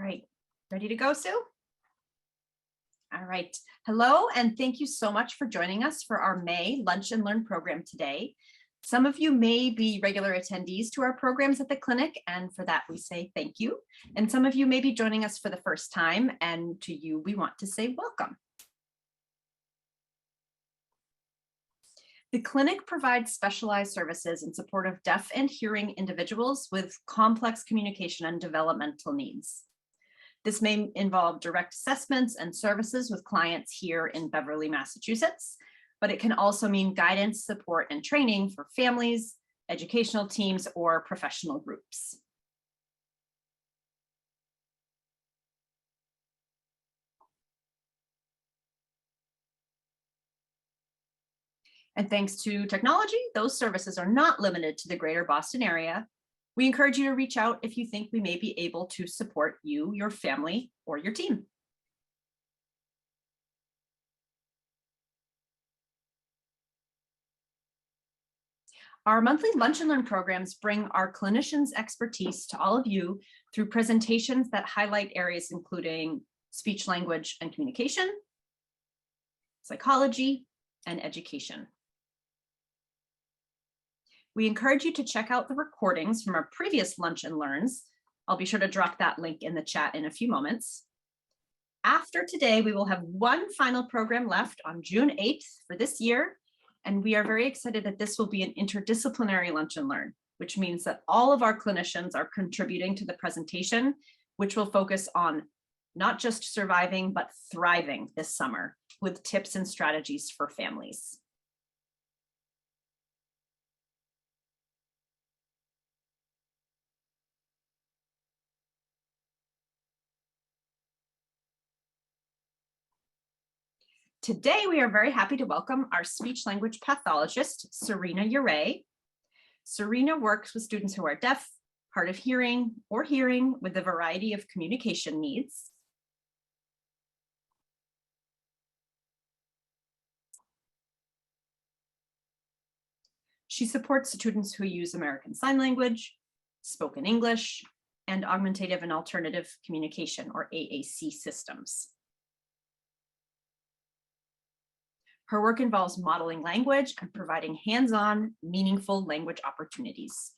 right, ready to go, Sue? All right, hello, and thank you so much for joining us for our May Lunch and Learn program today. Some of you may be regular attendees to our programs at the clinic, and for that we say thank you. And some of you may be joining us for the first time, and to you we want to say welcome. The clinic provides specialized services in support of deaf and hearing individuals with complex communication and developmental needs. This may involve direct assessments and services with clients here in Beverly, Massachusetts, but it can also mean guidance, support, and training for families, educational teams, or professional groups. And thanks to technology, those services are not limited to the greater Boston area. We encourage you to reach out if you think we may be able to support you, your family, or your team. Our monthly Lunch and Learn programs bring our clinicians' expertise to all of you through presentations that highlight areas including speech, language, and communication, psychology, and education. We encourage you to check out the recordings from our previous Lunch and Learns. I'll be sure to drop that link in the chat in a few moments. After today, we will have one final program left on June 8th for this year, and we are very excited that this will be an interdisciplinary Lunch and Learn, which means that all of our clinicians are contributing to the presentation, which will focus on not just surviving, but thriving this summer with tips and strategies for families. Today, we are very happy to welcome our speech language pathologist, Serena Uray. Serena works with students who are deaf, hard of hearing, or hearing with a variety of communication needs. She supports students who use American Sign Language, spoken English, and augmentative and alternative communication, or AAC systems. Her work involves modeling language and providing hands-on, meaningful language opportunities.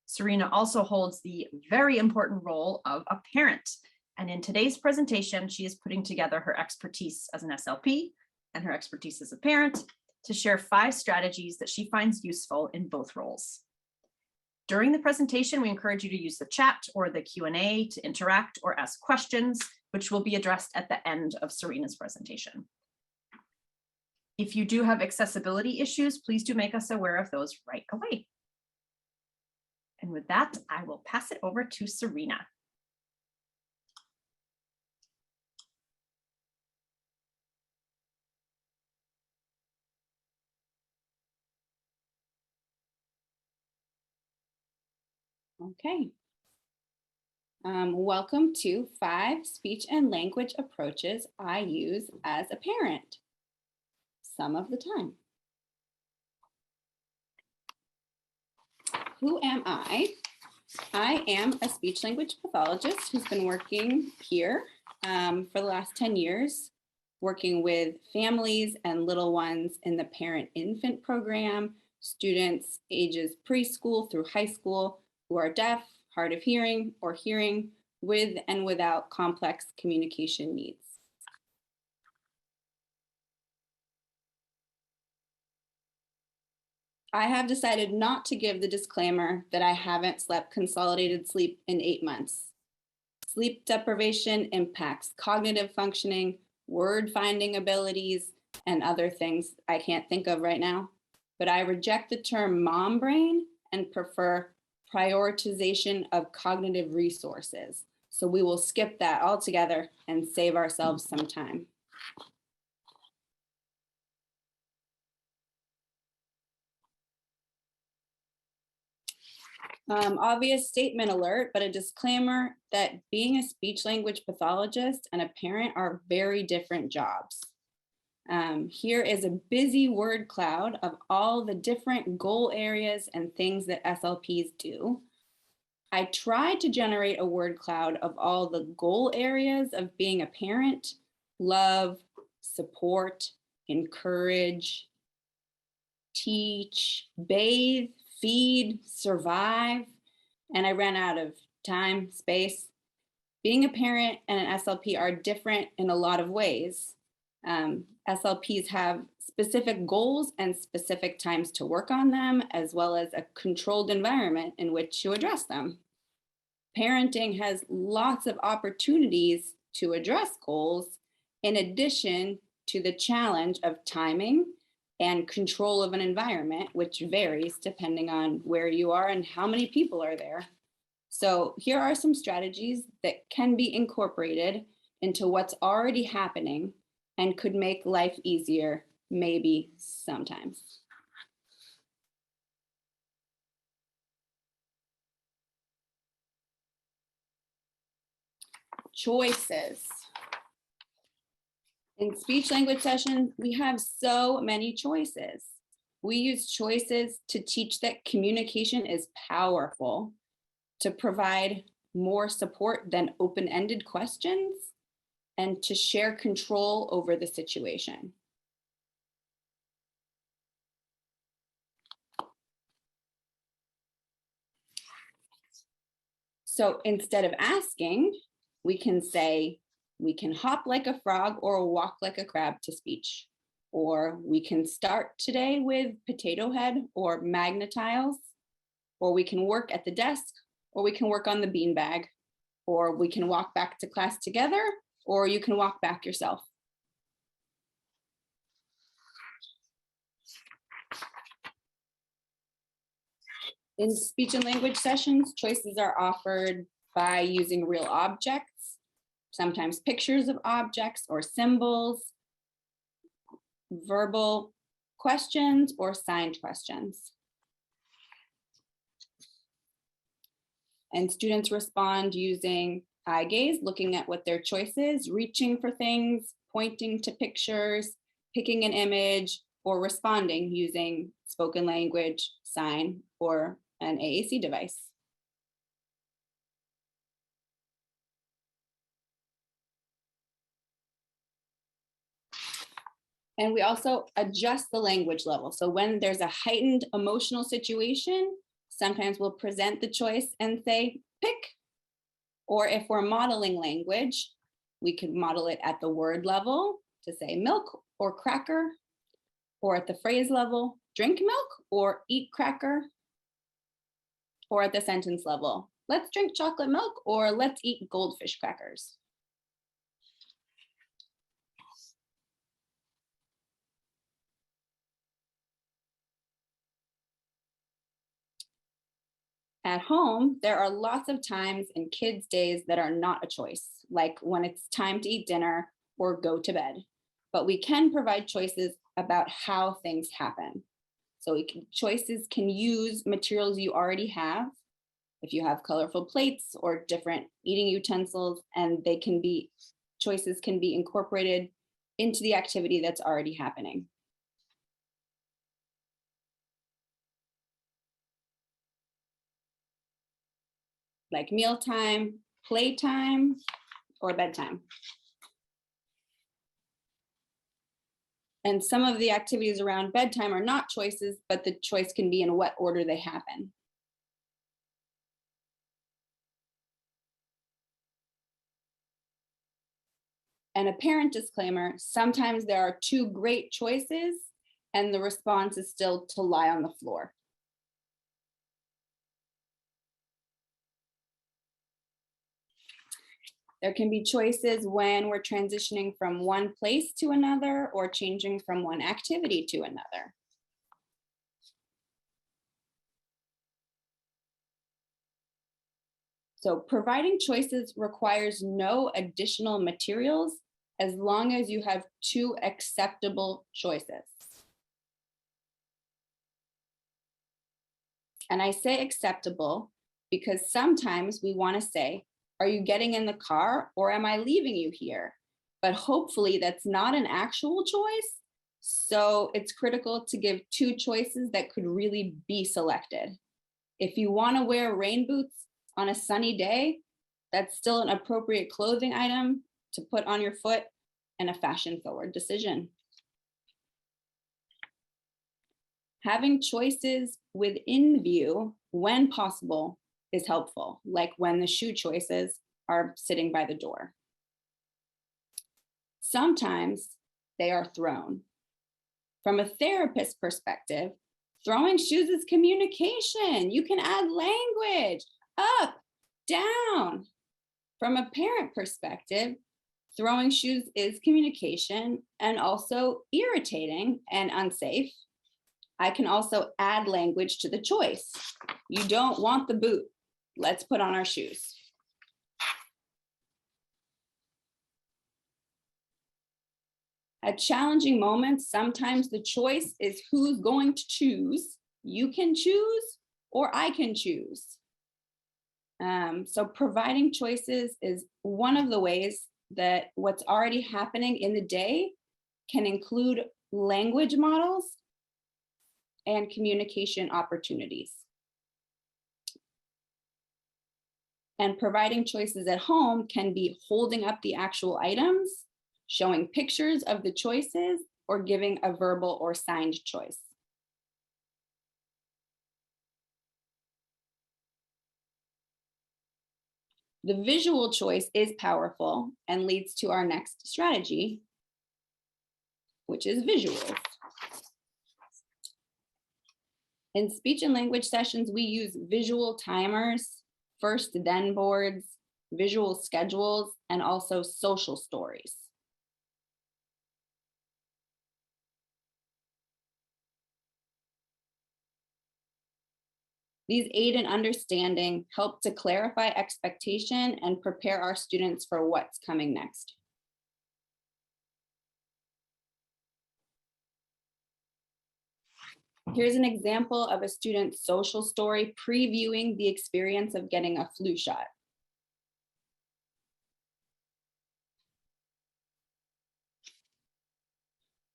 Serena also holds the very important role of a parent. And in today's presentation, she is putting together her expertise as an SLP and her expertise as a parent to share 5 strategies that she finds useful in both roles. During the presentation, we encourage you to use the chat or the Q&A to interact or ask questions, which will be addressed at the end of Serena's presentation. If you do have accessibility issues, please do make us aware of those right away. And with that, I will pass it over to Serena. Okay. Welcome to 5 speech and language approaches I use as a parent, some of the time. Who am I? I am a speech language pathologist who's been working here for the last 10 years, working with families and little ones in the parent-infant program, students ages preschool through high school who are deaf, hard of hearing, or hearing with and without complex communication needs. I have decided not to give the disclaimer that I haven't slept consolidated sleep in 8 months. Sleep deprivation impacts cognitive functioning, word finding abilities, and other things I can't think of right now. But I reject the term mom brain and prefer prioritization of cognitive resources. So we will skip that altogether and save ourselves some time. Obvious statement alert, but a disclaimer that being a speech language pathologist and a parent are very different jobs. Here is a busy word cloud of all the different goal areas and things that SLPs do. I tried to generate a word cloud of all the goal areas of being a parent: love, support, encourage, teach, bathe, feed, survive, and I ran out of time, space. Being a parent and an SLP are different in a lot of ways. SLPs have specific goals and specific times to work on them, as well as a controlled environment in which to address them. Parenting has lots of opportunities to address goals, in addition to the challenge of timing and control of an environment, which varies depending on where you are and how many people are there. So here are some strategies that can be incorporated into what's already happening and could make life easier, maybe sometimes. Choices. In speech language session, we have so many choices. We use choices to teach that communication is powerful, to provide more support than open-ended questions, and to share control over the situation. So instead of asking, we can say, we can hop like a frog or walk like a crab to speech. Or we can start today with potato head or magnetiles, or we can work at the desk, or we can work on the beanbag, or we can walk back to class together, or you can walk back yourself. In speech and language sessions, choices are offered by using real objects, sometimes pictures of objects or symbols, verbal questions, or signed questions. And students respond using eye gaze, looking at what their choice is, reaching for things, pointing to pictures, picking an image, or responding using spoken language, sign, or an AAC device. And we also adjust the language level. So when there's a heightened emotional situation, sometimes we'll present the choice and say, pick. Or if we're modeling language, we could model it at the word level to say milk or cracker, or at the phrase level, drink milk or eat cracker, or at the sentence level, let's drink chocolate milk or let's eat goldfish crackers. At home, there are lots of times in kids' days that are not a choice, like when it's time to eat dinner or go to bed. But we can provide choices about how things happen. So choices can use materials you already have. If you have colorful plates or different eating utensils, and choices can be incorporated into the activity that's already happening. Like mealtime, playtime, or bedtime. And some of the activities around bedtime are not choices, but the choice can be in what order they happen. And a parent disclaimer, sometimes there are two great choices and the response is still to lie on the floor. There can be choices when we're transitioning from one place to another or changing from one activity to another. So providing choices requires no additional materials as long as you have two acceptable choices. And I say acceptable because sometimes we want to say, are you getting in the car or am I leaving you here? But hopefully that's not an actual choice. So it's critical to give two choices that could really be selected. If you want to wear rain boots, On a sunny day, that's still an appropriate clothing item to put on your foot and a fashion-forward decision. Having choices within view when possible is helpful, like when the shoe choices are sitting by the door. Sometimes they are thrown. From a therapist perspective, throwing shoes is communication. You can add language, up, down. From a parent perspective, throwing shoes is communication and also irritating and unsafe. I can also add language to the choice. You don't want the boot. Let's put on our shoes. At challenging moments, sometimes the choice is who's going to choose. You can choose or I can choose. So providing choices is one of the ways that what's already happening in the day can include language models and communication opportunities. And providing choices at home can be holding up the actual items, showing pictures of the choices, or giving a verbal or signed choice. The visual choice is powerful and leads to our next strategy, which is visuals. In speech and language sessions, we use visual timers, first then boards, visual schedules, and also social stories. These aid in understanding, help to clarify expectation, and prepare our students for what's coming next. Here's an example of a student's social story previewing the experience of getting a flu shot.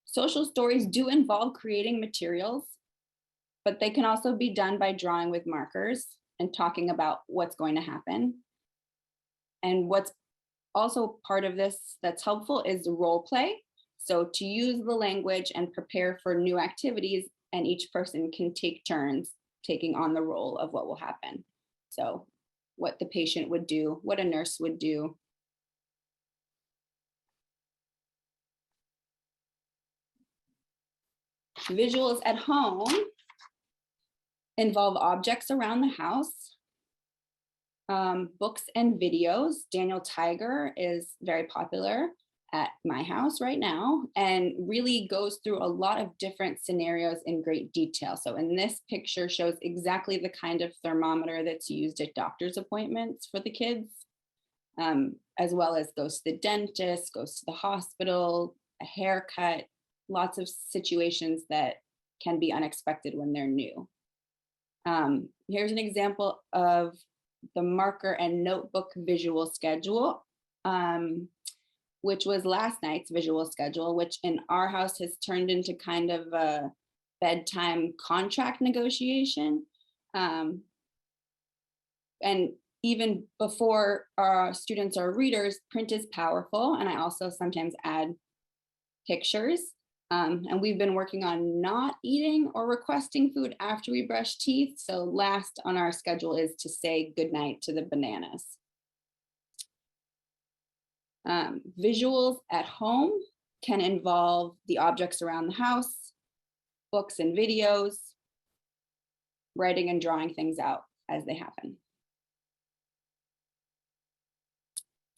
Social stories do involve creating materials, but they can also be done by drawing with markers and talking about what's going to happen. And what's also part of this that's helpful is role play. So to use the language and prepare for new activities, and each person can take turns taking on the role of what will happen. So what the patient would do, what a nurse would do. Visuals at home involve objects around the house, books and videos. Daniel Tiger is very popular at my house right now and really goes through a lot of different scenarios in great detail. So in this picture shows exactly the kind of thermometer that's used at doctor's appointments for the kids, as well as goes to the dentist, goes to the hospital, a haircut, lots of situations that can be unexpected when they're new. Here's an example of the marker and notebook visual schedule, which was last night's visual schedule, which in our house has turned into kind of a bedtime contract negotiation. And even before our students are readers, print is powerful. And I also sometimes add pictures. And we've been working on not eating or requesting food after we brush teeth. So last on our schedule is to say goodnight to the bananas. Visuals at home can involve the objects around the house, books and videos, writing and drawing things out as they happen.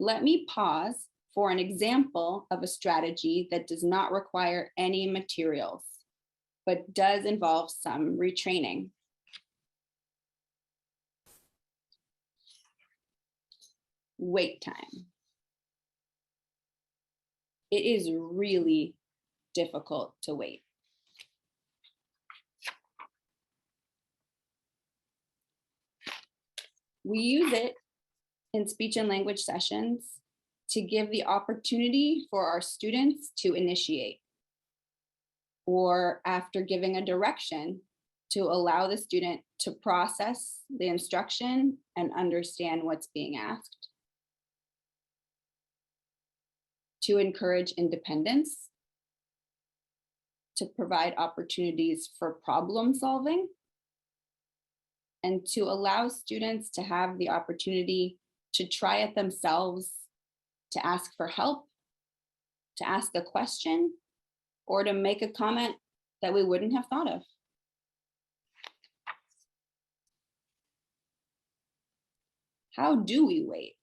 Let me pause for an example of a strategy that does not require any materials, but does involve some retraining. Wait time. It is really difficult to wait. We use it in speech and language sessions to give the opportunity for our students to initiate, or after giving a direction, to allow the student to process the instruction and understand what's being asked, to encourage independence, to provide opportunities for problem solving, and to allow students to have the opportunity to try it themselves, to ask for help, to ask a question, or to make a comment that we wouldn't have thought of. How do we wait?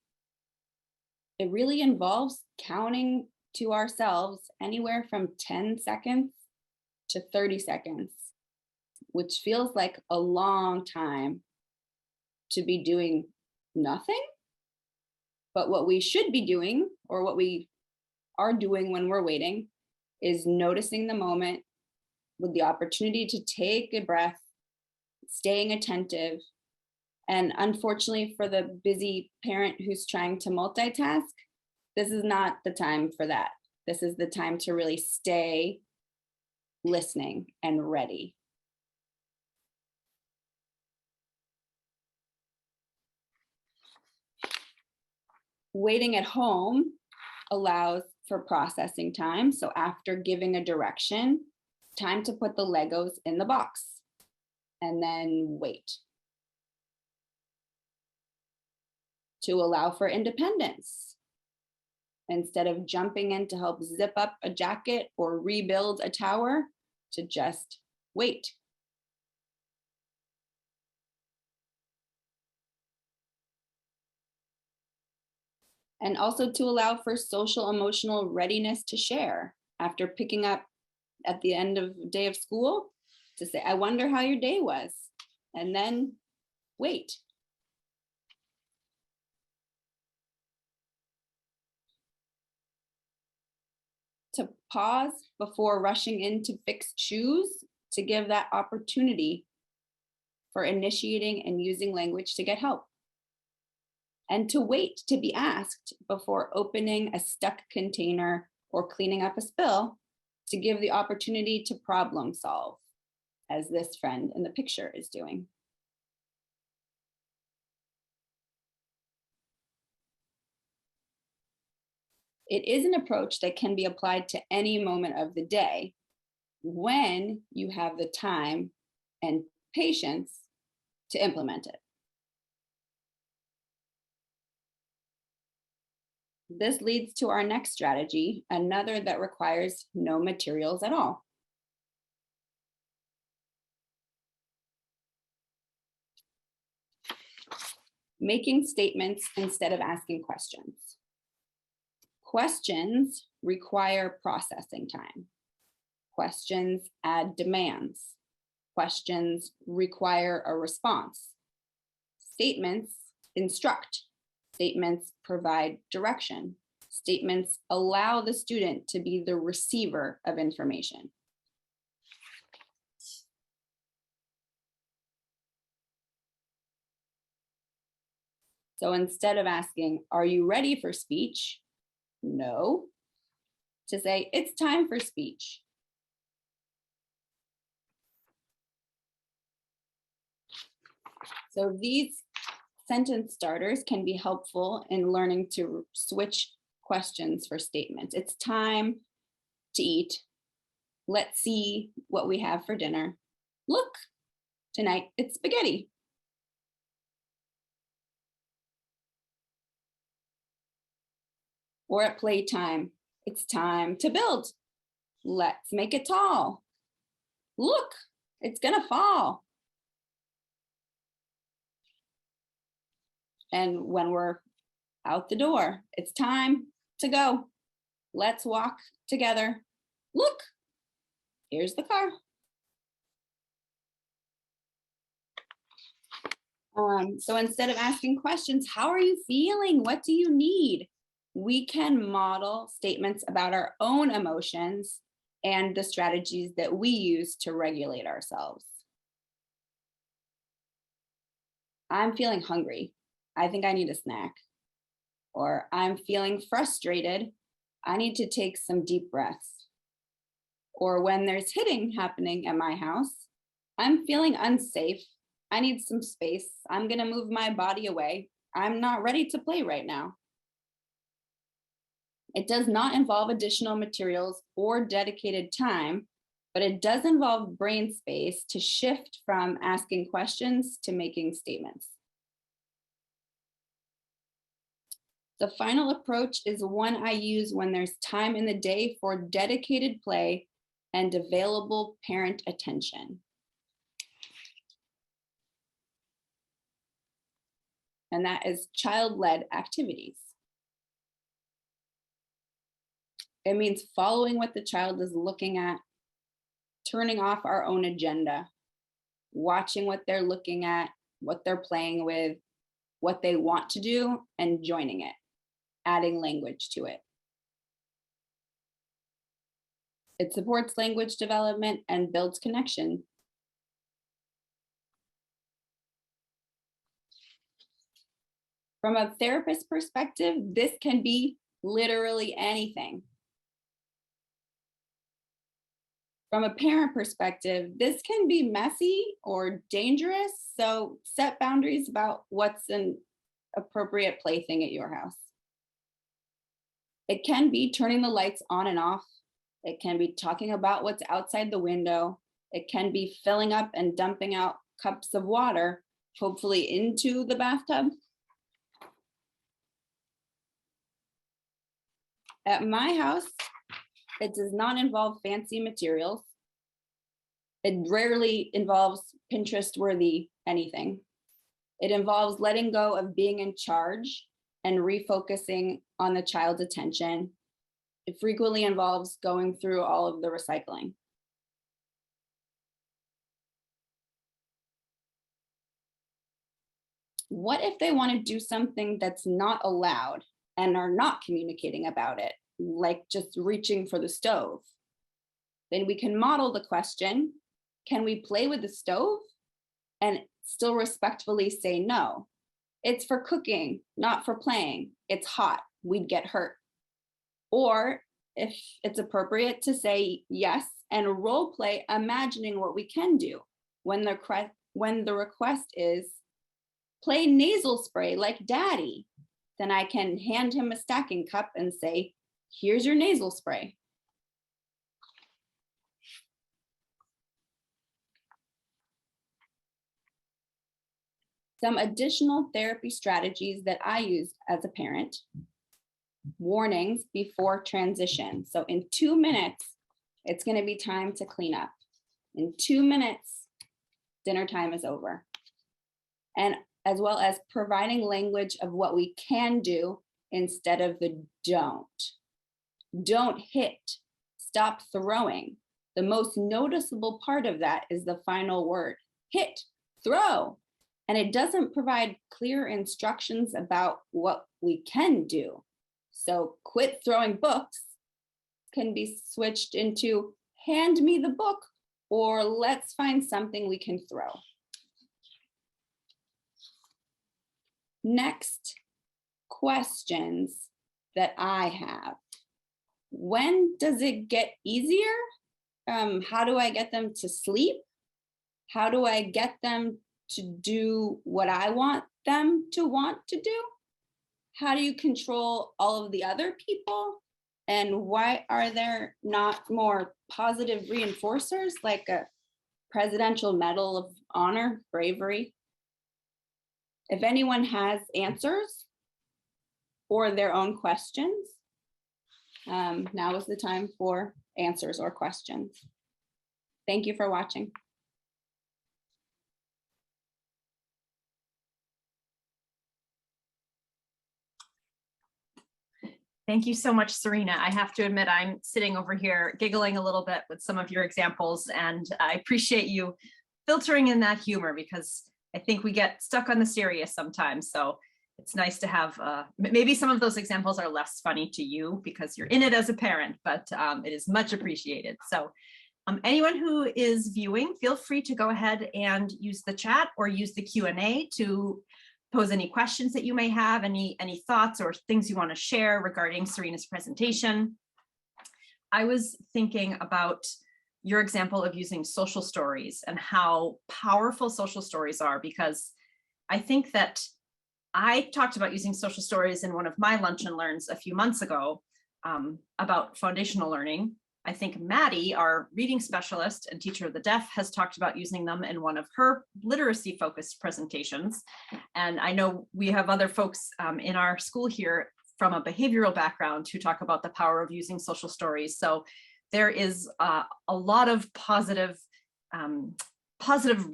It really involves counting to ourselves anywhere from 10 seconds to 30 seconds, which feels like a long time to be doing nothing. But what we should be doing, or what we are doing when we're waiting, is noticing the moment with the opportunity to take a breath, staying attentive. And unfortunately, for the busy parent who's trying to multitask, this is not the time for that. This is the time to really stay listening and ready. Waiting at home allows for processing time. So after giving a direction, time to put the Legos in the box and then wait. To allow for independence. Instead of jumping in to help zip up a jacket or rebuild a tower, to just wait. And also to allow for social emotional readiness to share after picking up at the end of the day of school, to say, I wonder how your day was, and then wait. To pause before rushing in to fix shoes, to give that opportunity for initiating and using language to get help. And to wait to be asked before opening a stuck container or cleaning up a spill, to give the opportunity to problem solve, as this friend in the picture is doing. It is an approach that can be applied to any moment of the day when you have the time and patience to implement it. This leads to our next strategy, another that requires no materials at all. Making statements instead of asking questions. Questions require processing time. Questions add demands. Questions require a response. Statements instruct. Statements provide direction. Statements allow the student to be the receiver of information. So instead of asking, are you ready for speech? No. To say, it's time for speech. So these sentence starters can be helpful in learning to switch questions for statements. It's time to eat. Let's see what we have for dinner. Look, tonight it's spaghetti. Or at playtime, it's time to build. Let's make it tall. Look, it's gonna fall. And when we're out the door, it's time to go. Let's walk together. Look, here's the car. So instead of asking questions, how are you feeling? What do you need? We can model statements about our own emotions and the strategies that we use to regulate ourselves. I'm feeling hungry. I think I need a snack. Or I'm feeling frustrated. I need to take some deep breaths. Or when there's hitting happening at my house, I'm feeling unsafe. I need some space. I'm going to move my body away. I'm not ready to play right now. It does not involve additional materials or dedicated time, but it does involve brain space to shift from asking questions to making statements. The final approach is one I use when there's time in the day for dedicated play and available parent attention. And that is child-led activities. It means following what the child is looking at, turning off our own agenda, watching what they're looking at, what they're playing with, what they want to do, and joining it, adding language to it. It supports language development and builds connection. From a therapist perspective, this can be literally anything. From a parent perspective, this can be messy or dangerous, so set boundaries about what's an appropriate plaything at your house. It can be turning the lights on and off. It can be talking about what's outside the window. It can be filling up and dumping out cups of water, hopefully into the bathtub. At my house, it does not involve fancy materials. It rarely involves Pinterest-worthy anything. It involves letting go of being in charge and refocusing on the child's attention. It frequently involves going through all of the recycling. What if they want to do something that's not allowed and are not communicating about it, like just reaching for the stove? Then we can model the question, can we play with the stove? And still respectfully say no. It's for cooking, not for playing. It's hot, we'd get hurt. Or if it's appropriate to say yes and role play, imagining what we can do when the request is play nasal spray like daddy, then I can hand him a stacking cup and say, here's your nasal spray. Some additional therapy strategies that I use as a parent: warnings before transition. So in 2 minutes, it's going to be time to clean up. In 2 minutes, dinner time is over. And as well as providing language of what we can do instead of the don't. Don't hit, stop throwing. The most noticeable part of that is the final word, hit, throw. And it doesn't provide clear instructions about what we can do. So quit throwing books can be switched into hand me the book, or let's find something we can throw. Next, questions that I have. When does it get easier? How do I get them to sleep? How do I get them to do what I want them to want to do? How do you control all of the other people? And why are there not more positive reinforcers like a Presidential Medal of Honor, bravery? If anyone has answers or their own questions, now is the time for answers or questions. Thank you for watching. Thank you so much, Serena. I have to admit, I'm sitting over here giggling a little bit with some of your examples, and I appreciate you filtering in that humor because I think we get stuck on the serious sometimes. So it's nice to have, maybe some of those examples are less funny to you because you're in it as a parent, but it is much appreciated. So anyone who is viewing, feel free to go ahead and use the chat or use the Q&A to pose any questions that you may have, any thoughts or things you want to share regarding Serena's presentation. I was thinking about your example of using social stories and how powerful social stories are, because I think that I talked about using social stories in one of my lunch and learns a few months ago about foundational learning. I think Maddie, our reading specialist and teacher of the deaf, has talked about using them in one of her literacy focused presentations. And I know we have other folks in our school here from a behavioral background who talk about the power of using social stories. So there is a lot of positive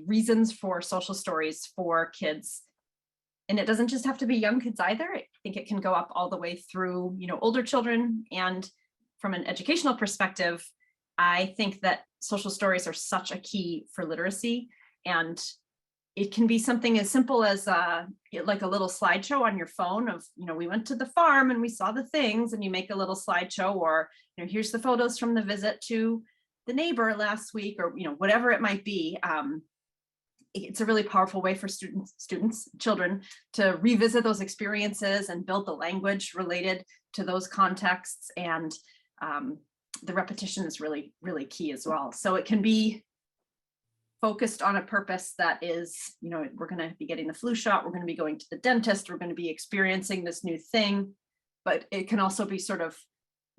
reasons for social stories for kids. And it doesn't just have to be young kids either. I think it can go up all the way through, older children. And from an educational perspective, I think that social stories are such a key for literacy. And it can be something as simple as like a little slideshow on your phone of, we went to the farm and we saw the things, and you make a little slideshow, or, here's the photos from the visit to the neighbor last week, or, whatever it might be. It's a really powerful way for children to revisit those experiences and build the language related to those contexts. And the repetition is really, really key as well. So it can be focused on a purpose that is, we're going to be getting the flu shot, we're going to be going to the dentist, we're going to be experiencing this new thing. But it can also be sort of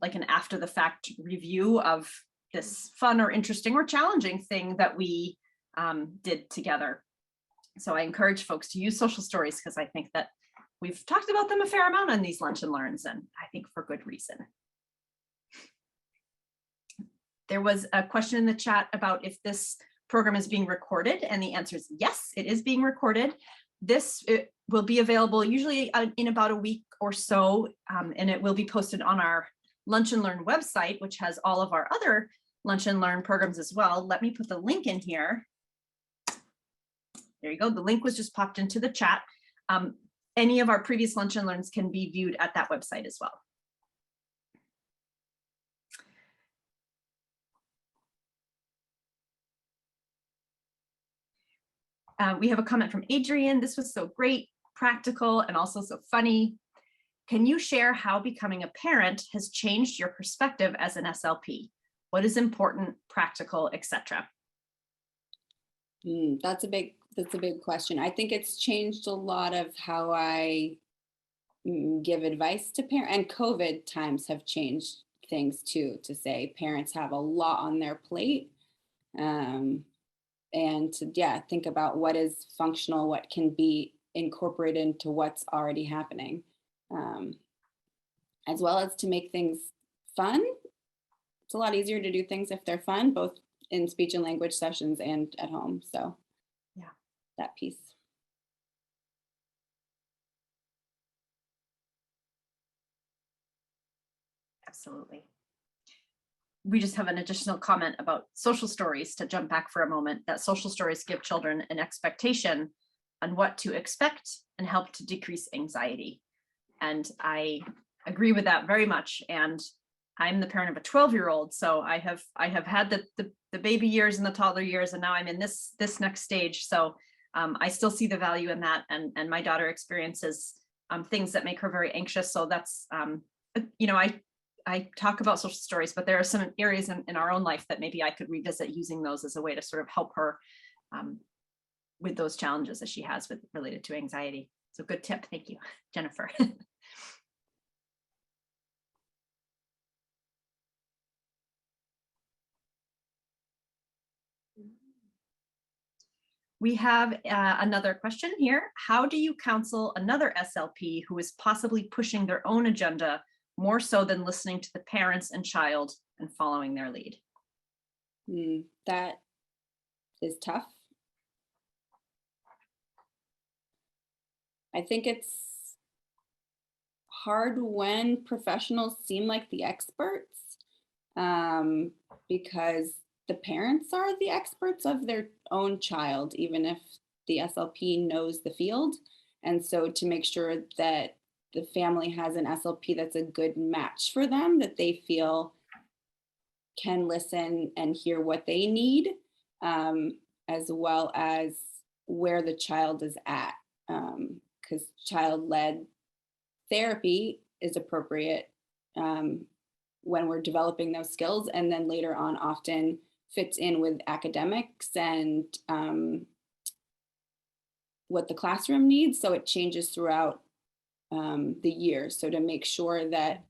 like an after the fact review of this fun or interesting or challenging thing that we did together. So I encourage folks to use social stories, because I think that we've talked about them a fair amount on these lunch and learns, and I think for good reason. There was a question in the chat about if this program is being recorded, and the answer is yes, it is being recorded. It will be available usually in about a week or so, and it will be posted on our Lunch and Learn website, which has all of our other Lunch and Learn programs as well. Let me put the link in here. There you go. The link was just popped into the chat. Any of our previous Lunch and Learns can be viewed at that website as well. We have a comment from Adrian. This was so great, practical, and also so funny. Can you share how becoming a parent has changed your perspective as an SLP? What is important, practical, etc.? That's a big question. I think it's changed a lot of how I give advice to parents, and COVID times have changed things too, to say parents have a lot on their plate. And to think about what is functional, what can be incorporated into what's already happening, as well as to make things fun. It's a lot easier to do things if they're fun, both in speech and language sessions and at home. So yeah, that piece. Absolutely. We just have an additional comment about social stories, to jump back for a moment, that social stories give children an expectation on what to expect and help to decrease anxiety. And I agree with that very much. And I'm the parent of a 12-year-old, so I have had the baby years and the toddler years, and now I'm in this next stage. So I still see the value in that, and my daughter experiences things that make her very anxious. So that's I talk about social stories, but there are some areas in our own life that maybe I could revisit using those as a way to sort of help her with those challenges that she has related to anxiety. So good tip. Thank you, Jennifer. We have another question here. How do you counsel another SLP who is possibly pushing their own agenda more so than listening to the parents and child and following their lead? That is tough. I think it's hard when professionals seem like the experts, because the parents are the experts of their own child, even if the SLP knows the field. And so to make sure that the family has an SLP that's a good match for them, that they feel can listen and hear what they need, as well as where the child is at. Because child-led therapy is appropriate when we're developing those skills. And then later on, often fits in with academics and what the classroom needs. So it changes throughout the year. So to make sure that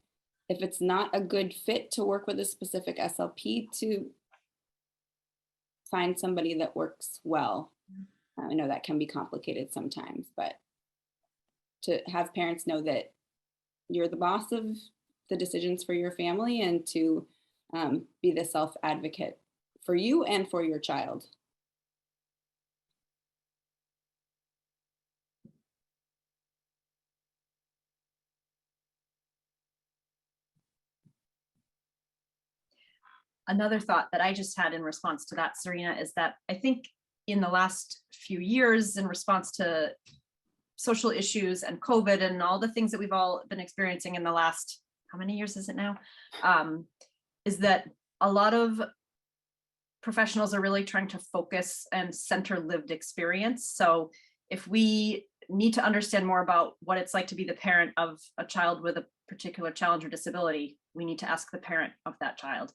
if it's not a good fit to work with a specific SLP, to find somebody that works well. I know that can be complicated sometimes, but to have parents know that you're the boss of the decisions for your family, and to be the self-advocate for you and for your child. Another thought that I just had in response to that, Serena, is that I think in the last few years, in response to social issues and COVID and all the things that we've all been experiencing in the last, how many years is it now? Is that a lot of professionals are really trying to focus and center lived experience. So if we need to understand more about what it's like to be the parent of a child with a particular challenge or disability, we need to ask the parent of that child.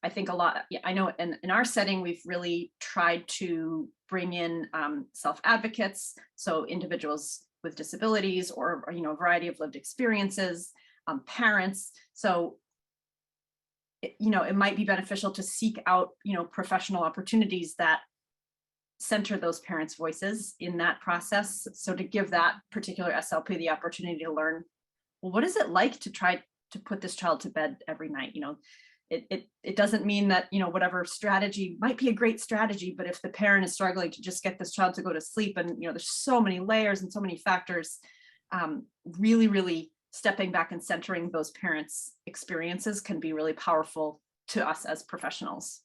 I think a lot, I know in our setting, we've really tried to bring in self-advocates, so individuals with disabilities or a variety of lived experiences, parents. So it might be beneficial to seek out professional opportunities that center those parents' voices in that process. So to give that particular SLP the opportunity to learn, well, what is it like to try to put this child to bed every night? It doesn't mean that whatever strategy might be a great strategy, but if the parent is struggling to just get this child to go to sleep, and there's so many layers and so many factors, really stepping back and centering those parents' experiences can be really powerful to us as professionals.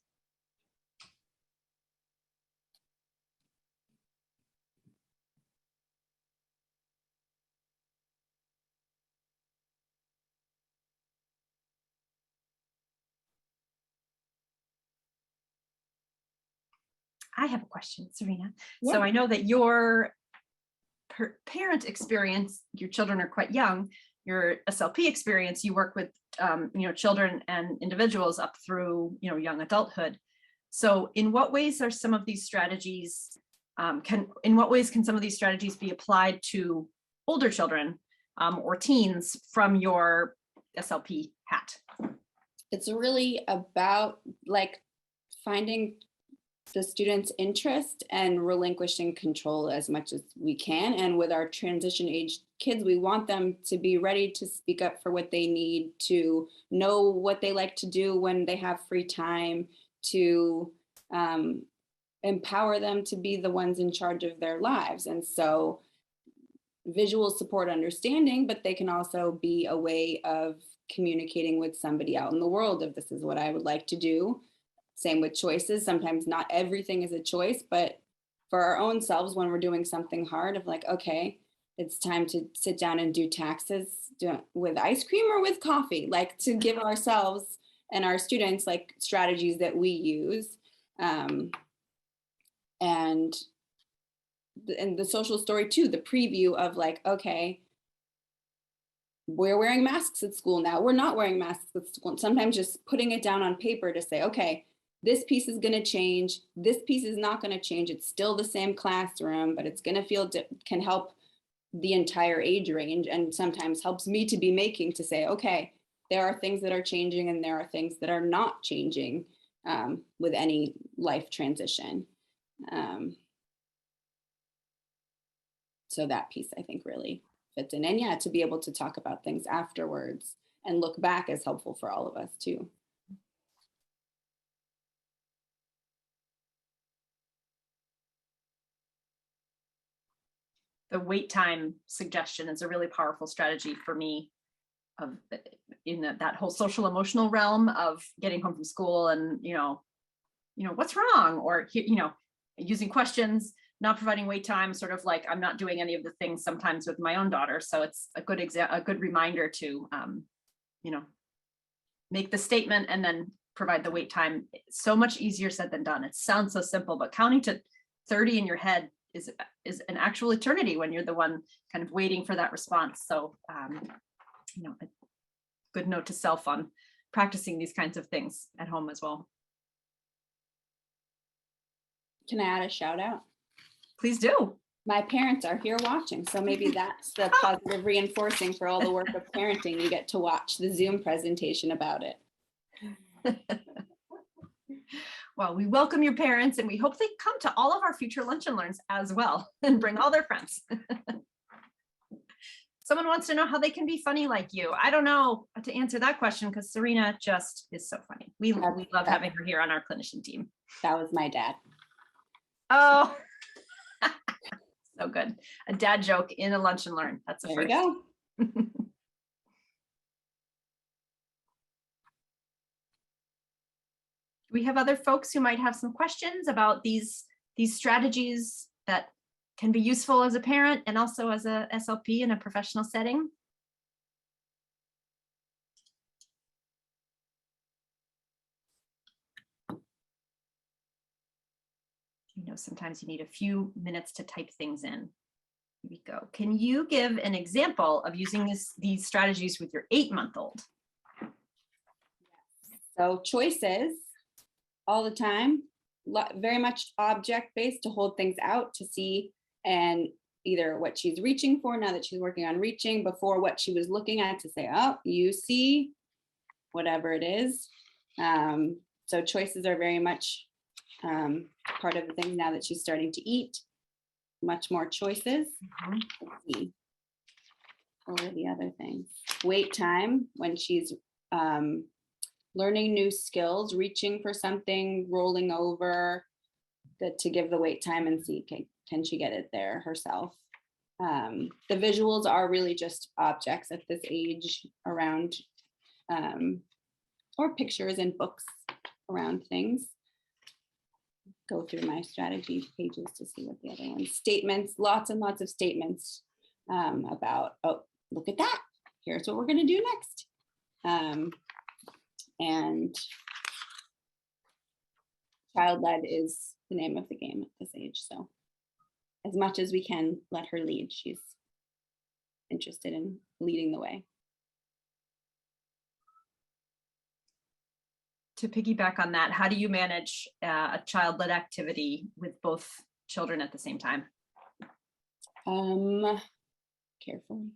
I have a question, Serena. Yeah. So I know that your parent experience, your children are quite young. Your SLP experience, you work with children and individuals up through young adulthood. So in what ways are some of these strategies in what ways can some of these strategies be applied to older children or teens from your SLP hat? It's really about finding the student's interest and relinquishing control as much as we can. And with our transition age kids, we want them to be ready to speak up for what they need, to know what they like to do when they have free time, to empower them to be the ones in charge of their lives. And so visuals support understanding, but they can also be a way of communicating with somebody out in the world of, this is what I would like to do. Same with choices. Sometimes not everything is a choice, but for our own selves, when we're doing something hard of okay, it's time to sit down and do taxes with ice cream or with coffee, to give ourselves and our students strategies that we use. And the social story too, the preview of okay, we're wearing masks at school now. We're not wearing masks at school. And sometimes just putting it down on paper to say, okay, this piece is going to change. This piece is not going to change. It's still the same classroom, but it's going to can help the entire age range, and sometimes helps me to be making to say, okay, there are things that are changing and there are things that are not changing with any life transition. So that piece I think really fits in. And yeah, to be able to talk about things afterwards and look back is helpful for all of us too. The wait time suggestion is a really powerful strategy for me in that whole social emotional realm of getting home from school and, what's wrong? Or, using questions, not providing wait time, sort of I'm not doing any of the things sometimes with my own daughter. So it's a good reminder to, make the statement and then provide the wait time. It's so much easier said than done. It sounds so simple, but counting to 30 in your head is an actual eternity when you're the one kind of waiting for that response. So, a good note to self on practicing these kinds of things at home as well. Can I add a shout out? Please do. My parents are here watching, so maybe that's the positive reinforcing for all the work of parenting. You get to watch the Zoom presentation about it. Well, we welcome your parents and we hope they come to all of our future Lunch and Learns as well and bring all their friends. Someone wants to know how they can be funny like you. I don't know to answer that question because Serena just is so funny. We love having her here on our clinician team. That was my dad. Oh, so good. A dad joke in a Lunch and Learn. That's a There first. we go. We have other folks who might have some questions about these strategies that can be useful as a parent and also as a SLP in a professional setting. You know, sometimes you need a few minutes to type things in. Here we go. Can you give an example of using these strategies with your 8-month-old? So choices all the time, very much object-based to hold things out to see, and either what she's reaching for now that she's working on reaching, before what she was looking at to say, oh, you see, whatever it is. So choices are very much part of the thing now that she's starting to eat. Much more choices. Let's see. What are the other things? Wait time when she's learning new skills, reaching for something, rolling over, to give the wait time and see, can she get it there herself? The visuals are really just objects at this age around, or pictures and books around things. Go through my strategy pages to see what the other ones. Statements, lots and lots of statements about, oh, look at that. Here's what we're going to do next. And child-led is the name of the game at this age. So as much as we can let her lead, she's interested in leading the way. To piggyback on that, how do you manage a child-led activity with both children at the same time? Carefully.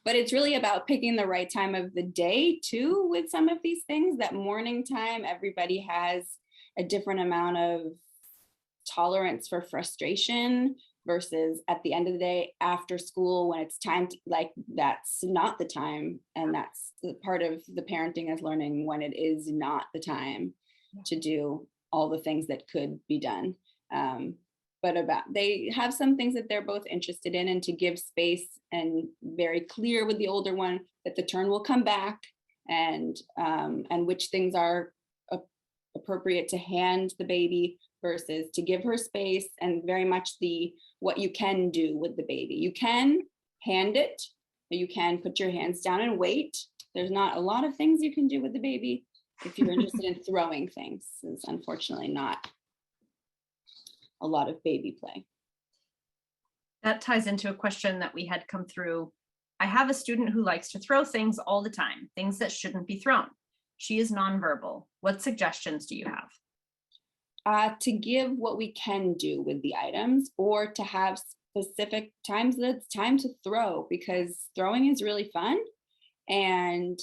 But it's really about picking the right time of the day too with some of these things. That morning time, everybody has a different amount of tolerance for frustration versus at the end of the day after school when it's time to, like, that's not the time. And that's the part of the parenting is learning when it is not the time to do all the things that could be done. But they have some things that they're both interested in, and to give space and very clear with the older one that the turn will come back, and which things are appropriate to hand the baby versus to give her space, and very much what you can do with the baby. You can hand it, or you can put your hands down and wait. There's not a lot of things you can do with the baby. If you're interested in throwing things, it's unfortunately not a lot of baby play. That ties into a question that we had come through. I have a student who likes to throw things all the time, things that shouldn't be thrown. She is nonverbal. What suggestions do you have? To give what we can do with the items, or to have specific times that it's time to throw, because throwing is really fun. And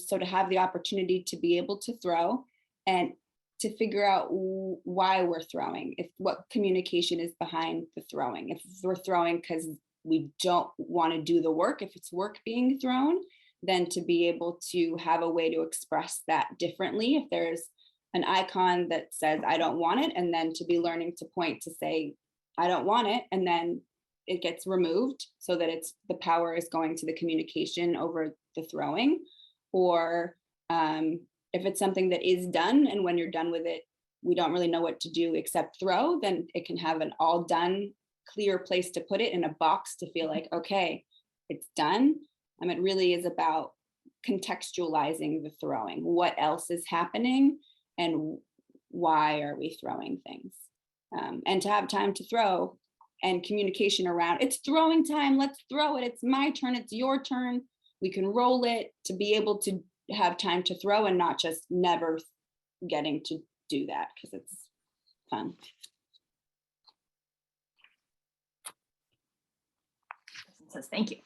so to have the opportunity to be able to throw and to figure out why we're throwing, what communication is behind the throwing. If we're throwing because we don't want to do the work, if it's work being thrown, then to be able to have a way to express that differently. If there's an icon that says, I don't want it, and then to be learning to point to say, I don't want it, and then it gets removed so that the power is going to the communication over the throwing. Or if it's something that is done, and when you're done with it, we don't really know what to do except throw, then it can have an all done, clear place to put it in a box to feel like, okay, it's done. It really is about contextualizing the throwing. What else is happening and why are we throwing things? And to have time to throw and communication around, it's throwing time, let's throw it, it's my turn, it's your turn. We can roll it, to be able to have time to throw and not just never getting to do that, because fun. Says thank you.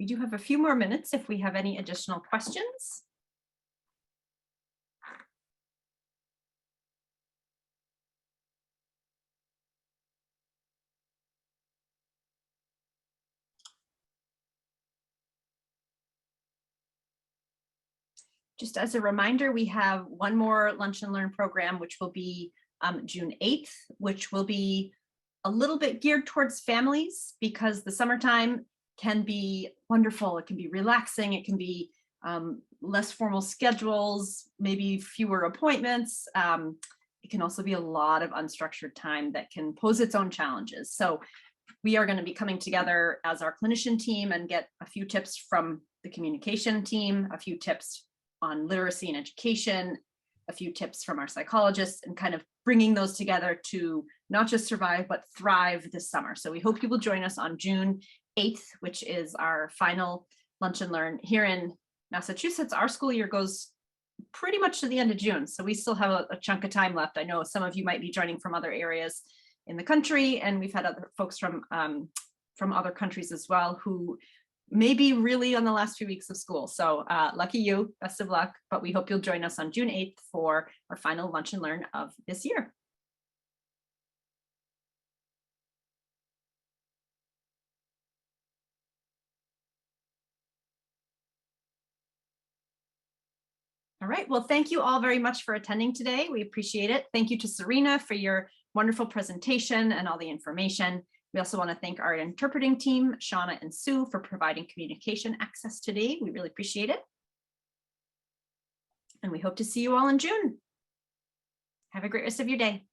We do have a few more minutes if we have any additional questions. Just as a reminder, we have one more Lunch and Learn program, which will be June 8th, which will be a little bit geared towards families because the summertime can be wonderful. It can be relaxing. It can be less formal schedules, maybe fewer appointments. It can also be a lot of unstructured time that can pose its own challenges. So we are going to be coming together as our clinician team and get a few tips from the communication team, a few tips on literacy and education, a few tips from our psychologists, and kind of bringing those together to not just survive, but thrive this summer. So we hope you will join us on June 8th, which is our final Lunch and Learn here in Massachusetts. Our school year goes pretty much to the end of June, so we still have a chunk of time left. I know some of you might be joining from other areas in the country, and we've had other folks from other countries as well who may be really on the last few weeks of school. So lucky you, best of luck, but we hope you'll join us on June 8th for our final Lunch and Learn of this year. All right, well, thank you all very much for attending today. We appreciate it. Thank you to Serena for your wonderful presentation and all the information. We also want to thank our interpreting team, Shauna and Sue, for providing communication access today. We really appreciate it. And we hope to see you all in June. Have a great rest of your day.